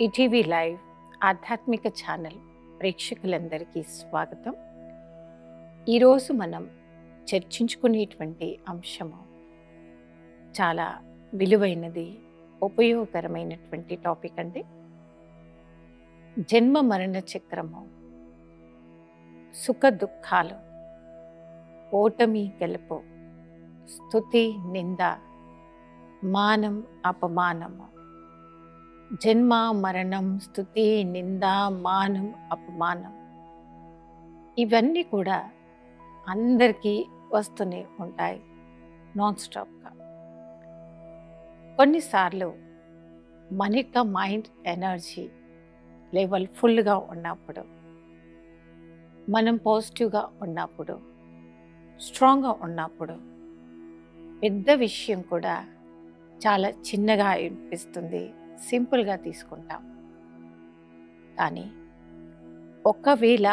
ETV live ఆధ్యాత్మిక channel ప్రేక్షకులందరికీ స్వాగతం. ఈరోజు మనం చర్చించుకునేటువంటి అంశము చాలా విలువైనది, ఉపయోగకరమైనటువంటి టాపిక్ అండి. జన్మ మరణ చక్రము, సుఖ దుఃఖాలు, ఓటమి గెలుపు, స్తుతి నింద, మానం అపమానము. జన్మ మరణం, స్తుతి నింద, మానం అపమానం, ఇవన్నీ కూడా అందరికీ వస్తూనే ఉంటాయి నాన్ స్టాప్గా. కొన్నిసార్లు మన యొక్క మైండ్ ఎనర్జీ లెవెల్ ఫుల్గా ఉన్నప్పుడు, మనం పాజిటివ్గా ఉన్నప్పుడు, స్ట్రాంగ్గా ఉన్నప్పుడు పెద్ద విషయం కూడా చాలా చిన్నగా అనిపిస్తుంది, సింపుల్గా తీసుకుంటాం. కానీ ఒకవేళ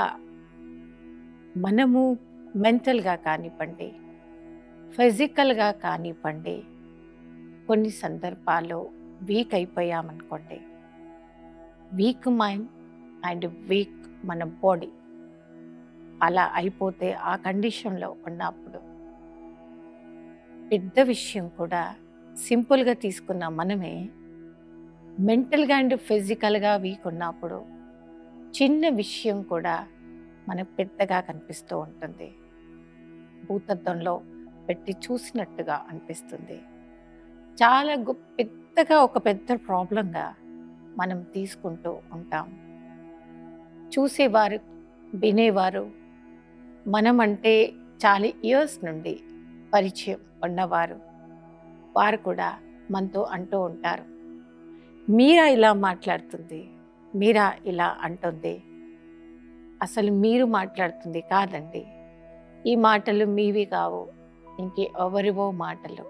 మనము మెంటల్గా కానివ్వండి, ఫిజికల్గా కానివ్వండి, కొన్ని సందర్భాల్లో వీక్ అయిపోయామనుకోండి, వీక్ మైండ్ అండ్ వీక్ మన బాడీ అలా అయిపోతే, ఆ కండిషన్లో ఉన్నప్పుడు పెద్ద విషయం కూడా సింపుల్గా తీసుకున్న మనమే మెంటల్గా అండ్ ఫిజికల్గా వీక్ ఉన్నప్పుడు చిన్న విషయం కూడా మనకు పెద్దగా కనిపిస్తూ ఉంటుంది. భూతద్దంలో పెట్టి చూసినట్టుగా అనిపిస్తుంది. చాలా పెద్దగా ఒక పెద్ద ప్రాబ్లంగా మనం తీసుకుంటూ ఉంటాం. చూసేవారు, వినేవారు, మనం అంటే చాలా ఇయర్స్ నుండి పరిచయం ఉన్నవారు, వారు కూడా మనతో అంటూ ఉంటారు, మీరా ఇలా మాట్లాడుతుంది, మీరా ఇలా అంటుంది, అసలు మీరు మాట్లాడుతుంది కాదండి, ఈ మాటలు మీవి కావు, ఇంకెవరివో మాటలు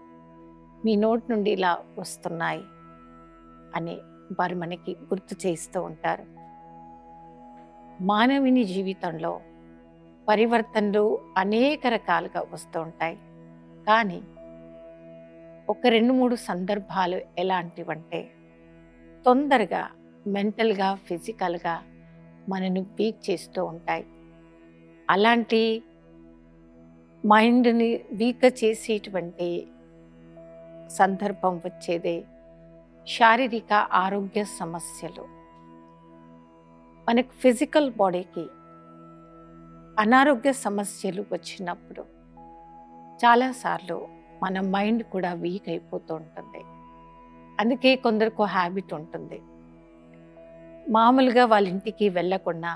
మీ నోటి నుండి ఇలా వస్తున్నాయి అని వారు మనకి గుర్తు చేస్తూ ఉంటారు. మానవుని జీవితంలో పరివర్తనలు అనేక రకాలుగా వస్తూ ఉంటాయి. కానీ ఒక 2-3 సందర్భాలు ఎలాంటివంటే, తొందరగా మెంటల్గా, ఫిజికల్గా మనను వీక్ చేస్తూ ఉంటాయి. అలాంటి మైండ్ని వీక్ చేసేటువంటి సందర్భం వచ్చేదే శారీరక ఆరోగ్య సమస్యలు. మనకు ఫిజికల్ బాడీకి అనారోగ్య సమస్యలు వచ్చినప్పుడు చాలాసార్లు మన మైండ్ కూడా వీక్ అయిపోతూ ఉంటుంది. అందుకే కొందరికి హ్యాబిట్ ఉంటుంది, మామూలుగా వాళ్ళ ఇంటికి వెళ్ళకుండా,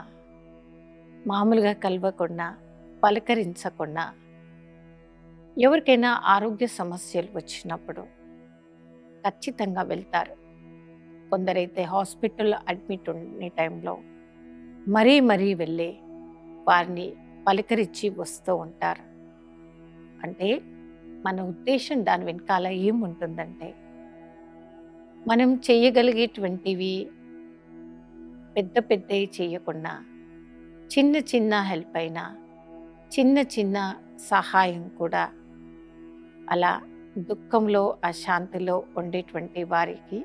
మామూలుగా కలవకుండా, పలకరించకుండా, ఎవరికైనా ఆరోగ్య సమస్యలు వచ్చినప్పుడు ఖచ్చితంగా వెళ్తారు. కొందరైతే హాస్పిటల్లో అడ్మిట్ ఉండే టైంలో మరీ వెళ్ళి వారిని పలకరించి వస్తూ ఉంటారు. అంటే మన ఉద్దేశం దాని వెనకాల ఏముంటుందంటే, మనం చేయగలిగేటువంటివి పెద్దవి చేయకుండా చిన్న హెల్ప్ అయినా, చిన్న సహాయం కూడా అలా దుఃఖంలో, అశాంతిలో ఉండేటువంటి వారికి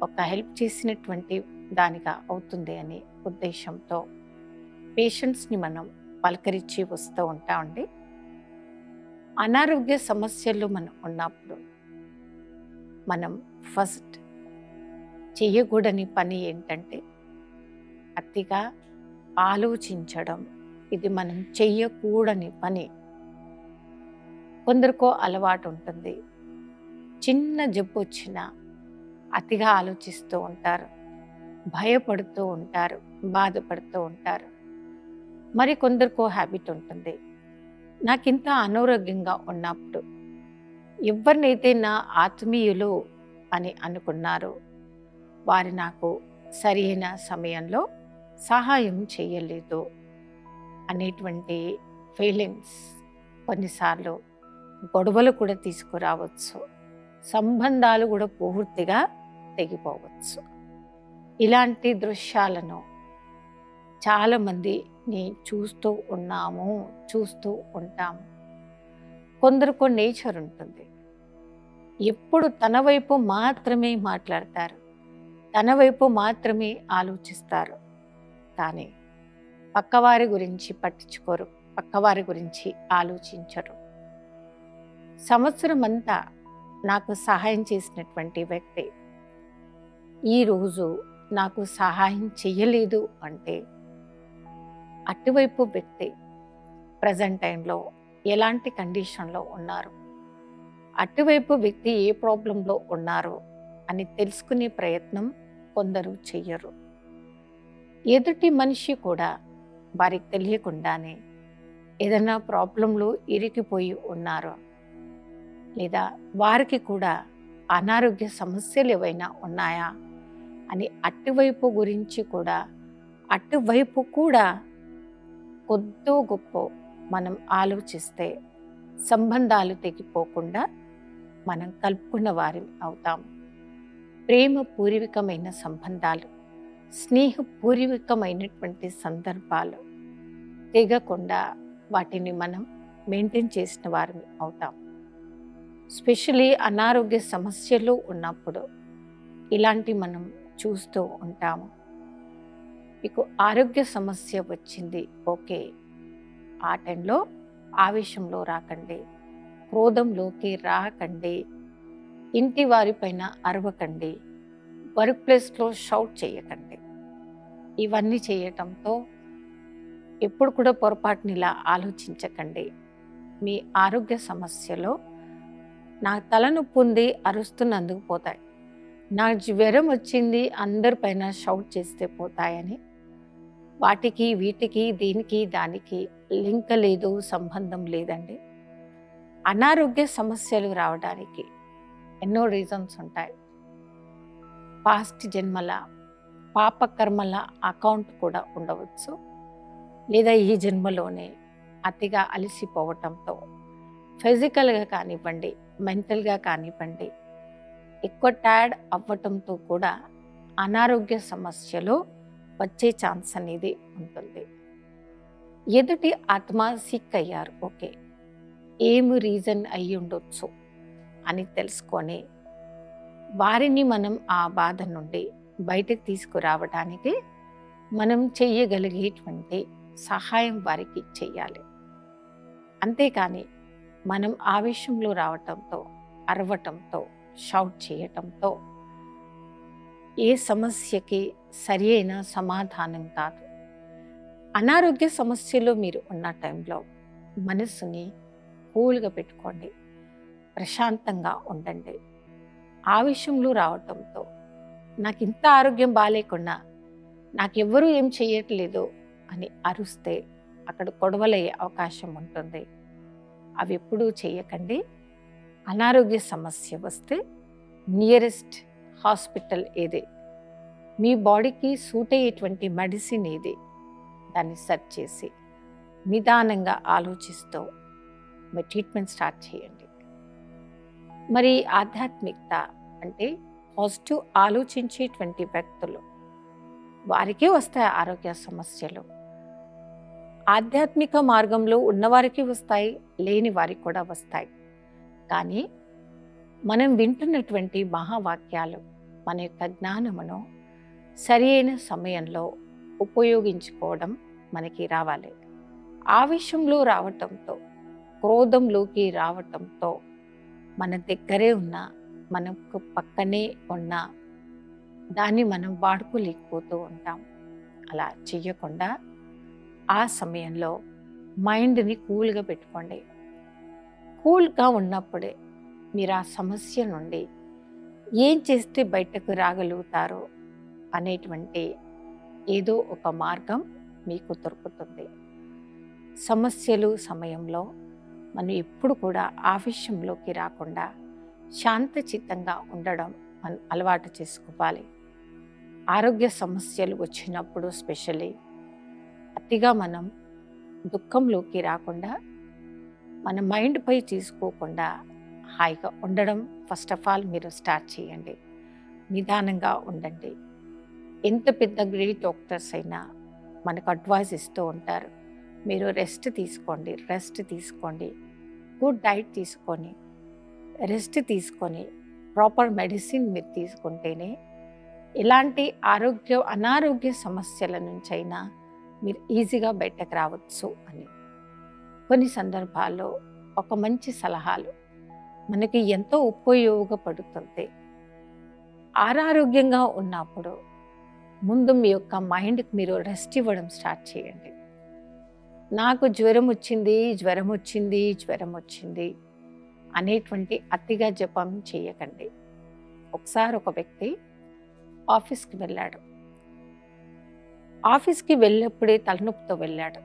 ఒక హెల్ప్ చేసినటువంటి దానిగా అవుతుంది అనే ఉద్దేశంతో పేషెంట్స్ని మనం పలకరించి వస్తూ ఉంటామండి. అనారోగ్య సమస్యలు మనం ఉన్నప్పుడు మనం ఫస్ట్ చేయకూడని పని ఏంటంటే, అతిగా ఆలోచించడం. ఇది మనం చెయ్యకూడని పని. కొందరికో అలవాటు ఉంటుంది, చిన్న జబ్బు వచ్చినా అతిగా ఆలోచిస్తూ ఉంటారు, భయపడుతూ ఉంటారు, బాధపడుతూ ఉంటారు. మరి కొందరికో హ్యాబిట్ ఉంటుంది, నాకింత అనారోగ్యంగా ఉన్నప్పుడు ఎవరినైతే నా ఆత్మీయులు అని అనుకున్నారో వారు నాకు సరైన సమయంలో సహాయం చేయలేదు అనేటువంటి ఫీలింగ్స్ కొన్నిసార్లు గొడవలు కూడా తీసుకురావచ్చు, సంబంధాలు కూడా పూర్తిగా తెగిపోవచ్చు. ఇలాంటి దృశ్యాలను చాలామందిని చూస్తూ ఉంటాము. కొందరికో నేచర్ ఉంటుంది, ఎప్పుడు తన వైపు మాత్రమే మాట్లాడతారు, తన వైపు మాత్రమే ఆలోచిస్తారు, కానీ పక్కవారి గురించి పట్టించుకోరు, పక్కవారి గురించి ఆలోచించరు. సంవత్సరం అంతా నాకు సహాయం చేసినటువంటి వ్యక్తి ఈరోజు నాకు సహాయం చెయ్యలేదు అంటే అటువైపు వ్యక్తి ప్రజెంట్ టైంలో ఎలాంటి కండిషన్లో ఉన్నారు, అటువైపు వ్యక్తి ఏ ప్రాబ్లంలో ఉన్నారు అని తెలుసుకునే ప్రయత్నం కొందరు చెయ్యరు. ఎదుటి మనిషి కూడా వారికి తెలియకుండానే ఏదైనా ప్రాబ్లంలో ఇరికిపోయి ఉన్నారు, లేదా వారికి కూడా అనారోగ్య సమస్యలు ఏవైనా ఉన్నాయా అని అటువైపు గురించి కూడా అటువైపు కూడా కొద్దో గొప్ప మనం ఆలోచిస్తే సంబంధాలు తెగిపోకుండా మనం కలుపుకున్న వారి అవుతాం. ప్రేమపూర్వకమైన సంబంధాలు, స్నేహపూర్వకమైనటువంటి సందర్భాలు తెగకుండా వాటిని మనం మెయింటైన్ చేసిన వారిని అవుతాం. స్పెషలీ అనారోగ్య సమస్యలు ఉన్నప్పుడు ఇలాంటి మనం చూస్తూ ఉంటాము. మీకు ఆరోగ్య సమస్య వచ్చింది, ఓకే, ఆ టైంలో ఆవేశంలో రాకండి, క్రోధంలోకి రాకండి, ఇంటి వారిపైన అరవకండి, వర్క్ ప్లేస్లో షౌట్ చేయకండి. ఇవన్నీ చేయటంతో ఎప్పుడు కూడా పొరపాటుని ఇలా ఆలోచించకండి. మీ ఆరోగ్య సమస్యలో నా తలనొప్పి ఉంది అరుస్తున్నందుకు పోతాయి, నా జ్వరం వచ్చింది అందరిపైన షౌట్ చేస్తే పోతాయని వాటికి వీటికి దీనికి దానికి లింక్ లేదు, సంబంధం లేదండి. అనారోగ్య సమస్యలు రావడానికి ఎన్నో రీజన్స్ ఉంటాయి. పాస్ట్ జన్మల పాపకర్మల అకౌంట్ కూడా ఉండవచ్చు, లేదా ఈ జన్మలోనే అతిగా అలసిపోవటంతో ఫిజికల్గా కానివ్వండి, మెంటల్గా కానివ్వండి ఎక్కువ టైర్డ్ అవ్వటంతో కూడా అనారోగ్య సమస్యలు వచ్చే ఛాన్స్ అనేది ఉంటుంది. ఎదుటి ఆత్మ సిక్ అయ్యారు, ఓకే, ఏమి రీజన్ అయ్యి ఉండొచ్చు అని తెలుసుకొని వారిని మనం ఆ బాధ నుండి బయటకు తీసుకురావడానికి మనం చెయ్యగలిగేటువంటి సహాయం వారికి చెయ్యాలి. అంతేకాని మనం ఆవేశంలో రావటంతో, అరవటంతో, షౌట్ చేయటంతో ఏ సమస్యకి సరి అయిన సమాధానం కాదు. అనారోగ్య సమస్యలో మీరు ఉన్న టైంలో మనసుని కూల్గా పెట్టుకోండి, ప్రశాంతంగా ఉండండి. ఆవేశంలో రావటంతో నాకు ఇంత ఆరోగ్యం బాగాలేకుండా నాకెవ్వరూ ఏం చేయట్లేదు అని అరుస్తే అక్కడ గొడవలయ్యే అవకాశం ఉంటుంది. అవి ఎప్పుడూ చేయకండి. అనారోగ్య సమస్య వస్తే నియరెస్ట్ హాస్పిటల్ ఏది, మీ బాడీకి సూట్ అయ్యేటువంటి మెడిసిన్ ఏది, దాన్ని సెర్చ్ చేసి నిదానంగా ఆలోచిస్తూ మీ ట్రీట్మెంట్ స్టార్ట్ చేయండి. మరి ఆధ్యాత్మికత అంటే పాజిటివ్ ఆలోచించేటువంటి వ్యక్తులు, వారికే వస్తాయి ఆరోగ్య సమస్యలు. ఆధ్యాత్మిక మార్గంలో ఉన్నవారికి వస్తాయి, లేని వారికి కూడా వస్తాయి. కానీ మనం వింటున్నటువంటి మహావాక్యాలు మన యొక్క జ్ఞానమును సరి అయిన సమయంలో ఉపయోగించుకోవడం మనకి రావాలి. ఆవేశంలో రావటంతో, క్రోధంలోకి రావటంతో మన దగ్గరే ఉన్న, మనకు పక్కనే ఉన్న దాన్ని మనం వాడుకోలేకపోతూ ఉంటాం. అలా చెయ్యకుండా ఆ సమయంలో మైండ్ని కూల్గా పెట్టుకోండి. కూల్గా ఉన్నప్పుడే మీరు ఆ సమస్య నుండి ఏం చేస్తే బయటకు రాగలుగుతారో అనేటువంటి ఏదో ఒక మార్గం మీకు దొరుకుతుంది. సమస్యలు సమయంలో మనం ఎప్పుడు కూడా ఆవేశంలోకి రాకుండా శాంతచిత్తంగా ఉండడం మనం అలవాటు చేసుకోవాలి. ఆరోగ్య సమస్యలు వచ్చినప్పుడు స్పెషల్లీ అతిగా మనం దుఃఖంలోకి రాకుండా, మన మైండ్పై తీసుకోకుండా హాయిగా ఉండడం ఫస్ట్ ఆఫ్ ఆల్ మీరు స్టార్ట్ చేయండి. నిదానంగా ఉండండి. ఎంత పెద్ద గ్రేట్ డాక్టర్స్ అయినా మనకు అడ్వైస్ ఇస్తూ ఉంటారు, మీరు రెస్ట్ తీసుకోండి, గుడ్ డైట్ తీసుకొని, రెస్ట్ తీసుకొని, ప్రాపర్ మెడిసిన్ మీరు తీసుకుంటేనే ఎలాంటి అనారోగ్య సమస్యల నుంచైనా మీరు ఈజీగా బయటకు రావచ్చు అని. కొన్ని సందర్భాల్లో ఒక మంచి సలహాలు మనకి ఎంతో ఉపయోగపడుతుంది. అనారోగ్యంగా ఉన్నప్పుడు ముందు మీ యొక్క మైండ్కి మీరు రెస్ట్ ఇవ్వడం స్టార్ట్ చేయండి. నాకు జ్వరం వచ్చింది అనేటువంటి అతిగా జపం చేయకండి. ఒకసారి ఒక వ్యక్తి ఆఫీస్కి వెళ్ళాడు. ఆఫీస్కి వెళ్ళినప్పుడే తలనొప్పితో వెళ్ళాడు.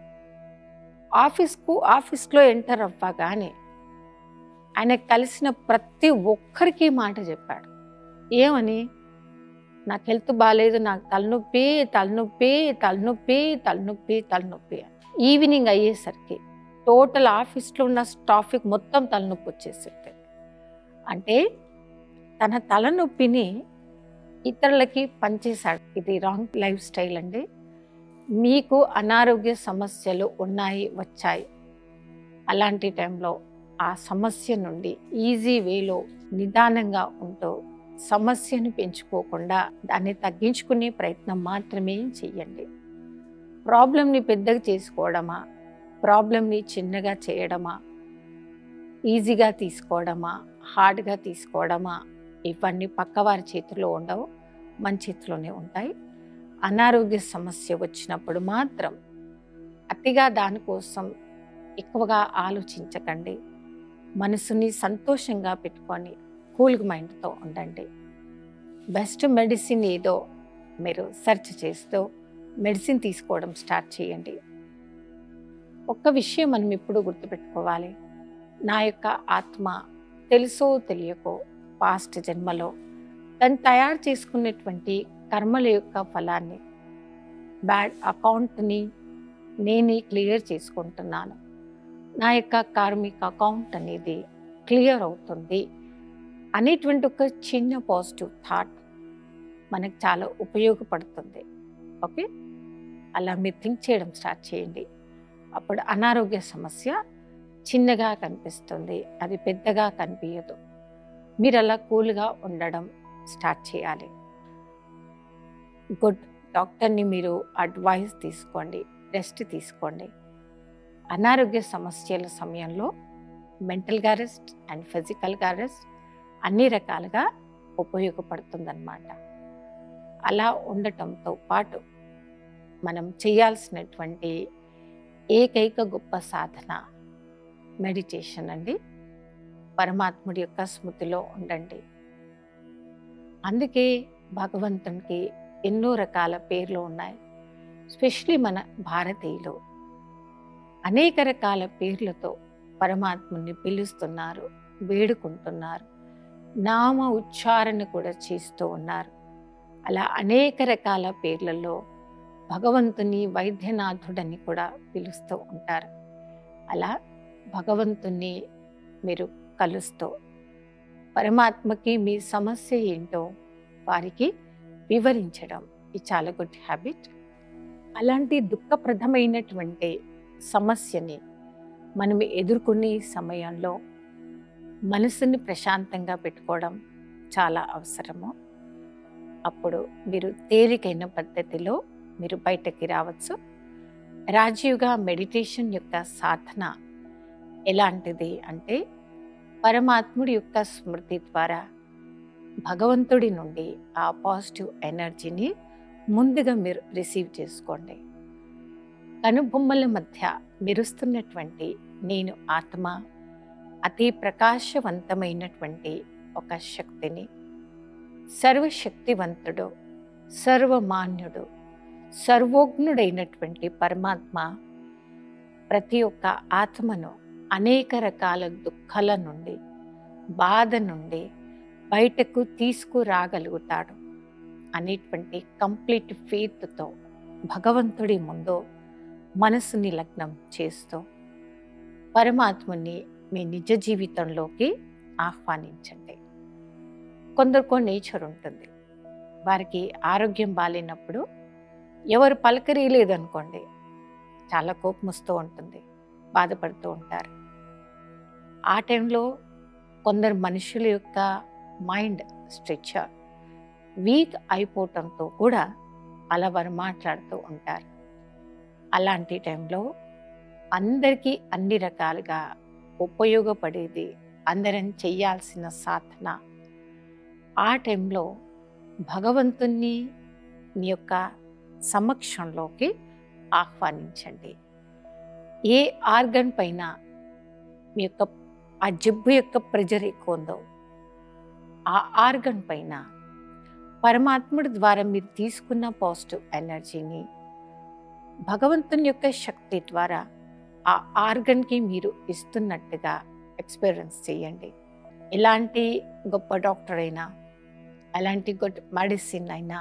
ఆఫీస్లో ఎంటర్ అవ్వగానే ఆయన కలిసిన ప్రతి ఒక్కరికి మాట చెప్పాడు. ఏమని? నాకు హెల్త్ బాగాలేదు, నాకు తలనొప్పి. ఈవినింగ్ అయ్యేసరికి టోటల్ ఆఫీస్లో ఉన్న స్టాఫ్కి మొత్తం తలనొప్పి వచ్చేసింది. అంటే తన తలనొప్పిని ఇతరులకి పనిచేశాడు. ఇది రాంగ్ లైఫ్ స్టైల్ అండి. మీకు అనారోగ్య సమస్యలు వచ్చాయి. అలాంటి టైంలో ఆ సమస్య నుండి ఈజీ వేలో నిదానంగా ఉంటూ సమస్యను పెంచుకోకుండా దాన్ని తగ్గించుకునే ప్రయత్నం మాత్రమే చెయ్యండి. ప్రాబ్లంని పెద్దగా చేసుకోవడమా, ప్రాబ్లంని చిన్నగా చేయడమా, ఈజీగా తీసుకోవడమా, హార్డ్గా తీసుకోవడమా, ఇవన్నీ పక్కవారి చేతిలో ఉండవు, మన చేతిలోనే ఉంటాయి. అనారోగ్య సమస్య వచ్చినప్పుడు మాత్రం అతిగా దానికోసం ఎక్కువగా ఆలోచించకండి. మనసుని సంతోషంగా పెట్టుకొని కూల్ మైండ్తో ఉండండి. బెస్ట్ మెడిసిన్ ఏదో మీరు సెర్చ్ చేస్తూ మెడిసిన్ తీసుకోవడం స్టార్ట్ చేయండి. ఒక్క విషయం మనం ఎప్పుడూ గుర్తుపెట్టుకోవాలి. నా యొక్క ఆత్మ తెలుసో తెలియకో పాస్ట్ జన్మలో తను తయారు చేసుకున్నటువంటి కర్మల యొక్క ఫలాన్ని, బ్యాడ్ అకౌంట్ని నేనే క్లియర్ చేసుకుంటున్నాను. నా యొక్క కార్మిక్ అకౌంట్ అనేది క్లియర్ అవుతుంది అనేటువంటి ఒక చిన్న పాజిటివ్ థాట్ మనకు చాలా ఉపయోగపడుతుంది. ఓకే, అలా మీరు థింక్ చేయడం స్టార్ట్ చేయండి. అప్పుడు అనారోగ్య సమస్య చిన్నగా కనిపిస్తుంది, అది పెద్దగా కనిపించదు. మీరు అలా కూల్గా ఉండడం స్టార్ట్ చేయాలి. గుడ్ డాక్టర్ని మీరు అడ్వైస్ తీసుకోండి, రెస్ట్ తీసుకోండి. అనారోగ్య సమస్యల సమయంలో మెంటల్గా రెస్ట్ అండ్ ఫిజికల్గా రెస్ట్ అన్ని రకాలుగా ఉపయోగపడుతుందన్నమాట. అలా ఉండటంతో పాటు మనం చేయాల్సినటువంటి ఏకైక గొప్ప సాధన మెడిటేషన్ అండి. పరమాత్ముడి యొక్క స్మృతిలో ఉండండి. అందుకే భగవంతునికి ఎన్నో రకాల పేర్లు ఉన్నాయి. స్పెషలీ మన భారతీయులు అనేక రకాల పేర్లతో పరమాత్ముని పిలుస్తున్నారు, వేడుకుంటున్నారు, నామ ఉచ్చారణ కూడా చేస్తూ ఉన్నారు. అలా అనేక రకాల పేర్లలో భగవంతుని వైద్యనాథుడని కూడా పిలుస్తూ ఉంటారు. అలా భగవంతుని మీరు కలుస్తూ పరమాత్మకి మీ సమస్య ఏంటో వారికి వివరించడం ఇది చాలా గుడ్ హ్యాబిట్. అలాంటి దుఃఖప్రదమైనటువంటి సమస్యని మనం ఎదుర్కొనే సమయంలో మనసుని ప్రశాంతంగా పెట్టుకోవడం చాలా అవసరము. అప్పుడు మీరు తేలికైన పద్ధతిలో మీరు బయటకి రావచ్చు. రాజీవ్గా మెడిటేషన్ యొక్క సాధన ఎలాంటిది అంటే పరమాత్ముడి యొక్క స్మృతి ద్వారా భగవంతుడి నుండి ఆ పాజిటివ్ ఎనర్జీని ముందుగా మీరు రిసీవ్ చేసుకోండి. కనుబొమ్మల మధ్య మెరుస్తున్నటువంటి నేను ఆత్మ అతి ప్రకాశవంతమైనటువంటి ఒక శక్తిని, సర్వశక్తివంతుడు, సర్వమాన్యుడు, సర్వోజ్ఞుడైనటువంటి పరమాత్మ ప్రతి ఒక్క ఆత్మను అనేక రకాల దుఃఖాల నుండి, బాధ నుండి బయటకు తీసుకురాగలుగుతాడు అనేటువంటి కంప్లీట్ ఫెయిత్తో భగవంతుడి ముందు మనసుని లగ్నం చేస్తూ పరమాత్మని మీ నిజ జీవితంలోకి ఆహ్వానించండి. కొందరికో నేచర్ ఉంటుంది, వారికి ఆరోగ్యం బాగాలేనప్పుడు ఎవరు పలకరీయలేదనుకోండి చాలా కోపం వస్తూ ఉంటుంది, బాధపడుతూ ఉంటారు. ఆ టైంలో కొందరు మనుషుల యొక్క మైండ్ స్ట్రక్చర్ వీక్ అయిపోవటంతో కూడా అలా వారు మాట్లాడుతూ ఉంటారు. అలాంటి టైంలో అందరికీ అన్ని రకాలుగా ఉపయోగపడేది, అందరం చెయ్యాల్సిన సాధన, ఆ టైంలో భగవంతుణ్ణి మీ యొక్క సమక్షంలోకి ఆహ్వానించండి. ఏ ఆర్గన్ పైన మీ యొక్క ఆ జబ్బు యొక్క ప్రెజర్ ఎక్కువ ఉందో ఆ ఆర్గన్ పైన పరమాత్ముడి ద్వారా మీరు తీసుకున్న పాజిటివ్ ఎనర్జీని భగవంతుని యొక్క శక్తి ద్వారా ఆ ఆర్గన్కి మీరు ఇస్తున్నట్టుగా ఎక్స్పీరియన్స్ చేయండి. ఎలాంటి గొప్ప డాక్టర్ అయినా, ఎలాంటి గొప్ప మెడిసిన్ అయినా,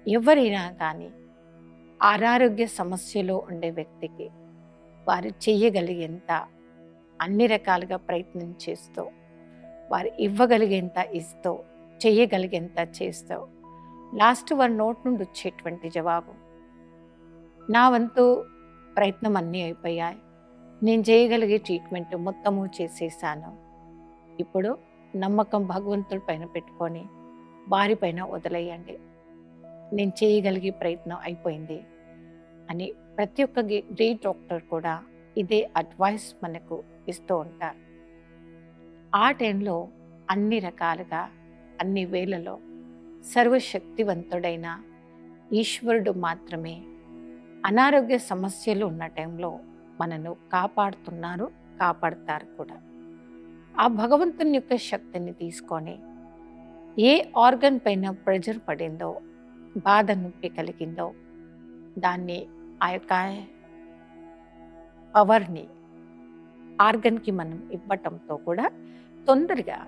ఎవరైనా కానీ అనారోగ్య సమస్యలో ఉండే వ్యక్తికి వారు చెయ్యగలిగేంత అన్ని రకాలుగా ప్రయత్నం చేస్తూ, వారు ఇవ్వగలిగేంత ఇస్తూ, చెయ్యగలిగేంత చేస్తూ, లాస్ట్ వారి నోటి నుండి వచ్చేటువంటి జవాబు, నా వంతు ప్రయత్నం అన్నీ అయిపోయాయి, నేను చేయగలిగే ట్రీట్మెంట్ మొత్తము చేసేసాను, ఇప్పుడు నమ్మకం భగవంతుడి పైన పెట్టుకొని వారిపైన వదిలేయండి, నేను చేయగలిగే ప్రయత్నం అయిపోయింది అని ప్రతి ఒక్క గ్రేట్ డాక్టర్ కూడా ఇదే అడ్వైస్ మనకు ఇస్తూ ఉంటారు. ఆ టైంలో అన్ని రకాలుగా అన్ని వేళలో సర్వశక్తివంతుడైన ఈశ్వరుడు మాత్రమే అనారోగ్య సమస్యలు ఉన్న టైంలో మనను కాపాడుతున్నారు, కాపాడతారు కూడా. ఆ భగవంతుని యొక్క శక్తిని తీసుకొని ఏ ఆర్గన్ పైన ప్రెజర్ పడిందో, బాధ నొప్పి కలిగిందో, దాన్ని ఆ యొక్క పవర్ని ఆర్గన్కి మనం ఇవ్వటంతో కూడా తొందరగా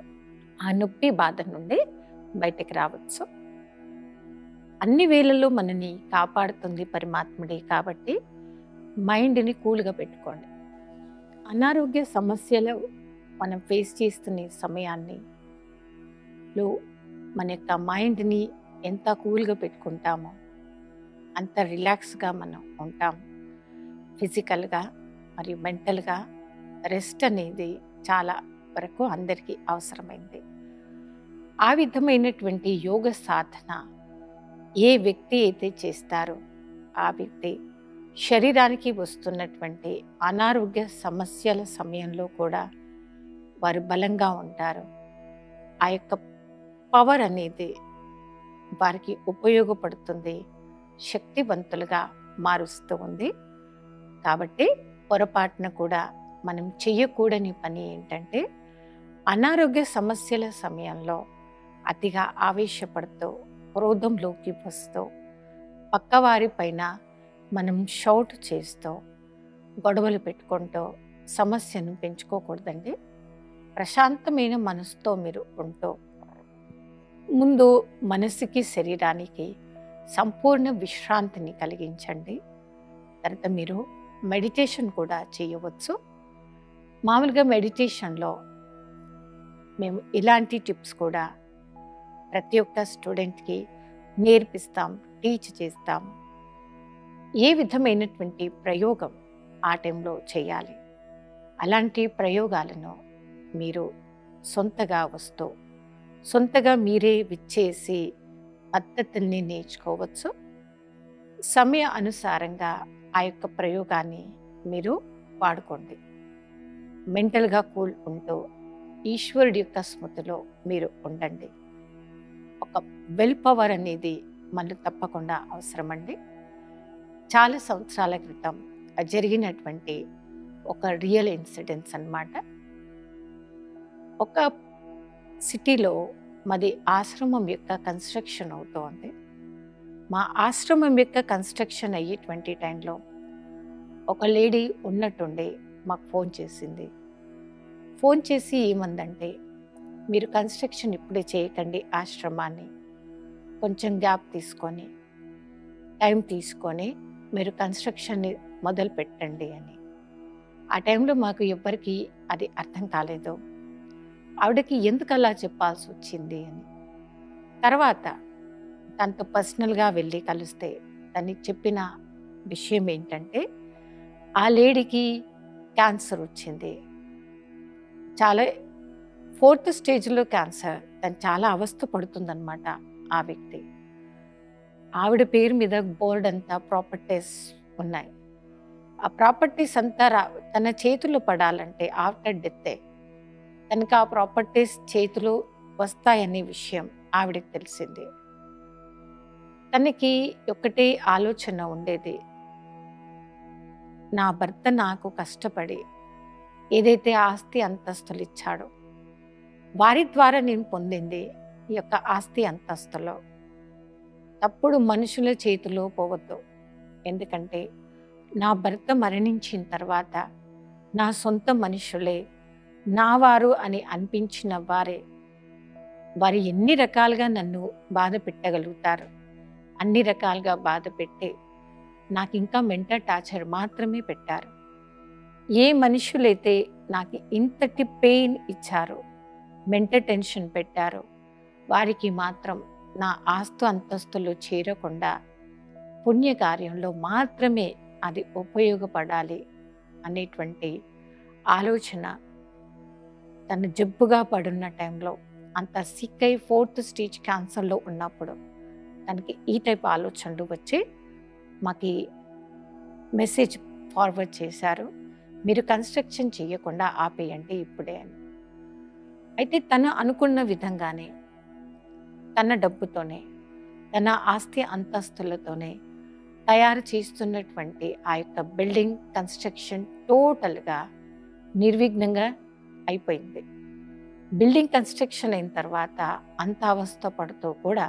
ఆ నొప్పి బాధ నుండి బయటకు రావచ్చు. అన్ని వేళల్లో మనని కాపాడుతుంది పరమాత్ముడే కాబట్టి మైండ్ని కూల్గా పెట్టుకోండి. అనారోగ్య సమస్యలు మనం ఫేస్ చేస్తున్న సమయాన్ని మన యొక్క మైండ్ని ఎంత కూల్గా పెట్టుకుంటామో అంత రిలాక్స్గా మనం ఉంటాం. ఫిజికల్గా మరియు మెంటల్గా రెస్ట్ అనేది చాలా వరకు అందరికీ అవసరమైంది. ఆ విధమైనటువంటి యోగ సాధన ఏ వ్యక్తి అయితే చేస్తారో ఆ వ్యక్తి శరీరానికి వస్తున్నటువంటి అనారోగ్య సమస్యల సమయంలో కూడా వారు బలంగా ఉంటారు. ఆ యొక్క పవర్ అనేది వారికి ఉపయోగపడుతుంది, శక్తివంతులుగా మారుస్తూ ఉంది. కాబట్టి పొరపాటున కూడా మనం చెయ్యకూడని పని ఏంటంటే అనారోగ్య సమస్యల సమయంలో అతిగా ఆవేశపడుతూ, క్రోధంలోకి వస్తూ, పక్కవారి పైన మనం షౌట్ చేస్తూ, గొడవలు పెట్టుకుంటూ సమస్యను పెంచుకోకూడదండి. ప్రశాంతమైన మనసుతో మీరు ఉంటూ ముందు మనసుకి శరీరానికి సంపూర్ణ విశ్రాంతిని కలిగించండి. తర్వాత మీరు మెడిటేషన్ కూడా చేయవచ్చు. మామూలుగా మెడిటేషన్లో మేము ఇలాంటి టిప్స్ కూడా ప్రతి ఒక్క స్టూడెంట్కి నేర్పిస్తాం, టీచ్ చేస్తాం. ఏ విధమైనటువంటి ప్రయోగం ఆ టైంలో చేయాలి, అలాంటి ప్రయోగాలను మీరు సొంతగా వస్తూ సొంతగా మీరే విచ్చేసి పద్ధతుల్ని నేర్చుకోవచ్చు. సమయ అనుసారంగా ఆ యొక్క ప్రయోగాన్ని మీరు వాడుకోండి. మెంటల్గా కూల్ ఉంటూ ఈశ్వరుడి యొక్క స్మృతిలో మీరు ఉండండి. ఒక వెల్ పవర్ అనేది మనకు తప్పకుండా అవసరమండి. చాలా సంవత్సరాల క్రితం జరిగినటువంటి ఒక రియల్ ఇన్సిడెంట్స్ అన్నమాట. ఒక సిటీలో మాది ఆశ్రమం యొక్క కన్స్ట్రక్షన్ అవుతోంది. మా ఆశ్రమం యొక్క కన్స్ట్రక్షన్ అయ్యేటువంటి టైంలో ఒక లేడీ ఉన్నట్టుండి మాకు ఫోన్ చేసింది. ఫోన్ చేసి ఏమందంటే, మీరు కన్స్ట్రక్షన్ ఇప్పుడే చేయకండి, ఆశ్రమాన్ని కొంచెం గ్యాప్ తీసుకొని టైం తీసుకొని మీరు కన్స్ట్రక్షన్ని మొదలు పెట్టండి అని. ఆ టైంలో మాకు ఎవ్వరికి అది అర్థం కాలేదు, ఆవిడకి ఎందుకు అలా చెప్పాల్సి వచ్చింది అని. తర్వాత తనతో పర్సనల్గా వెళ్ళి కలిస్తే తనకి చెప్పిన విషయం ఏంటంటే, ఆ లేడీకి క్యాన్సర్ వచ్చింది, చాలా 4th స్టేజ్లో క్యాన్సర్. తను చాలా అవస్థ పడుతుందన్నమాట ఆ వ్యక్తి. ఆవిడ పేరు మీద బోర్డ్ అంతా ప్రాపర్టీస్ ఉన్నాయి. ఆ ప్రాపర్టీస్ అంతా తన చేతుల్లో పడాలంటే ఆఫ్టర్ డెత్తే తనకు ఆ ప్రాపర్టీస్ చేతిలో వస్తాయనే విషయం ఆవిడకి తెలిసింది. తనకి ఒకటే ఆలోచన ఉండేది, నా భర్త నాకు కష్టపడి ఏదైతే ఆస్తి అంతస్తులు ఇచ్చాడో వారి ద్వారా నేను పొందింది ఈ యొక్క ఆస్తి అంతస్తులో తప్పుడు మనుషుల చేతిలో పోవద్దు. ఎందుకంటే నా భర్త మరణించిన తర్వాత నా సొంత మనుషులే నా వారు అని అనిపించిన వారు ఎన్ని రకాలుగా నన్ను బాధ పెట్టగలుగుతారు, అన్ని రకాలుగా బాధ పెట్టి నాకు ఇంకా మెంటల్ టార్చర్ మాత్రమే పెట్టారు. ఏ మనుషులైతే నాకు ఇంతటి పెయిన్ ఇచ్చారో, మెంటల్ టెన్షన్ పెట్టారో వారికి మాత్రం నా ఆస్తు అంతస్తులు చేరకుండా పుణ్యకార్యంలో మాత్రమే అది ఉపయోగపడాలి అనేటువంటి ఆలోచన తను జబ్బుగా పడున్న టైంలో, అంత సిక్ అయి 4th స్టేజ్ క్యాన్సర్లో ఉన్నప్పుడు తనకి ఈ టైప్ ఆలోచనలు వచ్చి మాకు మెసేజ్ ఫార్వర్డ్ చేశారు, మీరు కన్స్ట్రక్షన్ చేయకుండా ఆపేయండి ఇప్పుడే అని. అయితే తను అనుకున్న విధంగానే తన డబ్బుతోనే తన ఆస్తి అంతస్తులతోనే తయారు చేస్తున్నటువంటి ఆ యొక్క బిల్డింగ్ కన్స్ట్రక్షన్ టోటల్గా నిర్విఘ్నంగా అయిపోయింది. బిల్డింగ్ కన్స్ట్రక్షన్ అయిన తర్వాత అంత అవస్థ పడుతూ కూడా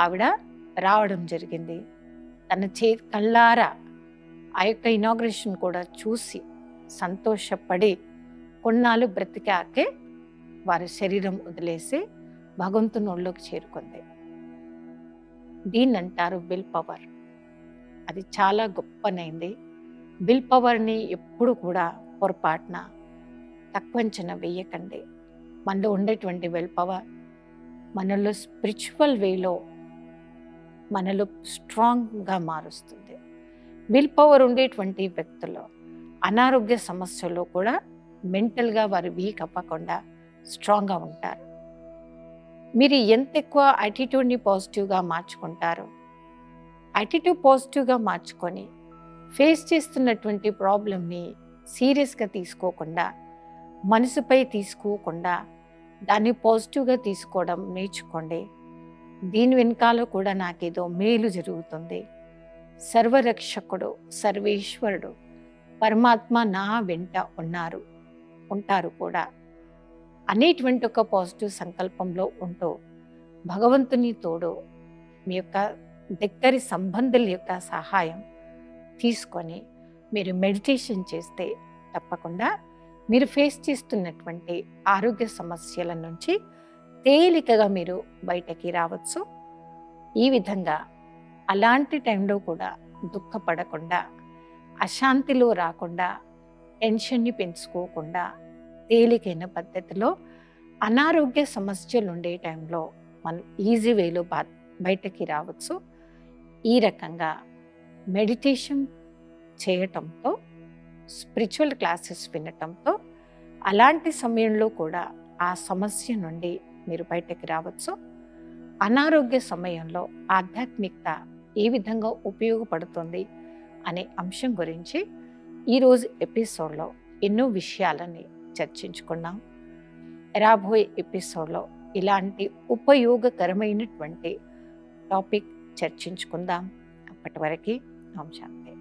ఆవిడ రావడం జరిగింది. తన కళ్ళారా ఆ యొక్క ఇనాగ్రేషన్ కూడా చూసి సంతోషపడి కొన్నాళ్ళు బ్రతికాకే వారి శరీరం వదిలేసి భగవంతుని ఒళ్ళోకి చేరుకుంది. దీన్ని అంటారు విల్ పవర్. అది చాలా గొప్పనైంది. విల్ పవర్ని ఎప్పుడు కూడా పొరపాటున తక్కువ అంచనా వేయకండి. మనలో ఉండేటువంటి విల్ పవర్ మనలో స్పిరిచువల్ వేలో మనలో స్ట్రాంగ్గా మారుస్తుంది. విల్ పవర్ ఉండేటువంటి వ్యక్తులు అనారోగ్య సమస్యల్లో కూడా మెంటల్గా వారు వీక్ అవ్వకుండా స్ట్రాంగ్గా ఉంటారు. మీరు ఎంత ఎక్కువ యాటిట్యూడ్ని పాజిటివ్గా మార్చుకుంటారో, యాటిట్యూడ్ పాజిటివ్గా మార్చుకొని ఫేస్ చేస్తున్నటువంటి ప్రాబ్లమ్ని సీరియస్గా తీసుకోకుండా, మనసుపై తీసుకోకుండా దాన్ని పాజిటివ్గా తీసుకోవడం నేర్చుకోండి. దీని వెనకాల కూడా నాకేదో మేలు జరుగుతుంది, సర్వరక్షకుడు సర్వేశ్వరుడు పరమాత్మ నా వెంట ఉంటారు కూడా అనేటువంటి ఒక పాజిటివ్ సంకల్పంలో ఉంటూ భగవంతుని తోడు మీ యొక్క దగ్గరి సంబంధుల యొక్క సహాయం తీసుకొని మీరు మెడిటేషన్ చేస్తే తప్పకుండా మీరు ఫేస్ చేస్తున్నటువంటి ఆరోగ్య సమస్యల నుంచి తేలికగా మీరు బయటకి రావచ్చు. ఈ విధంగా అలాంటి టైంలో కూడా దుఃఖపడకుండా, అశాంతిలో రాకుండా, టెన్షన్ని పెంచుకోకుండా తేలికైన పద్ధతిలో అనారోగ్య సమస్యలు ఉండే టైంలో మనం ఈజీ వేలో బయటకి రావచ్చు. ఈ రకంగా మెడిటేషన్ చేయటంతో, స్పిరిచువల్ క్లాసెస్ వినటంతో అలాంటి సమయంలో కూడా ఆ సమస్య నుండి మీరు బయటకి రావచ్చు. అనారోగ్య సమయంలో ఆధ్యాత్మికత ఏ విధంగా ఉపయోగపడుతుంది అనే అంశం గురించి ఈరోజు ఎపిసోడ్లో ఎన్నో విషయాలని చర్చించుకున్నాం. రాబోయే ఎపిసోడ్లో ఇలాంటి ఉపయోగకరమైనటువంటి టాపిక్ చర్చించుకుందాం. అప్పటి వరకు ఓం శాంతి.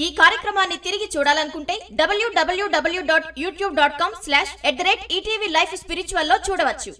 ఈ కార్యక్రమాన్ని తిరిగి చూడాలనుకుంటే www.youtube.com/ETV Life Spiritual లో చూడవచ్చు.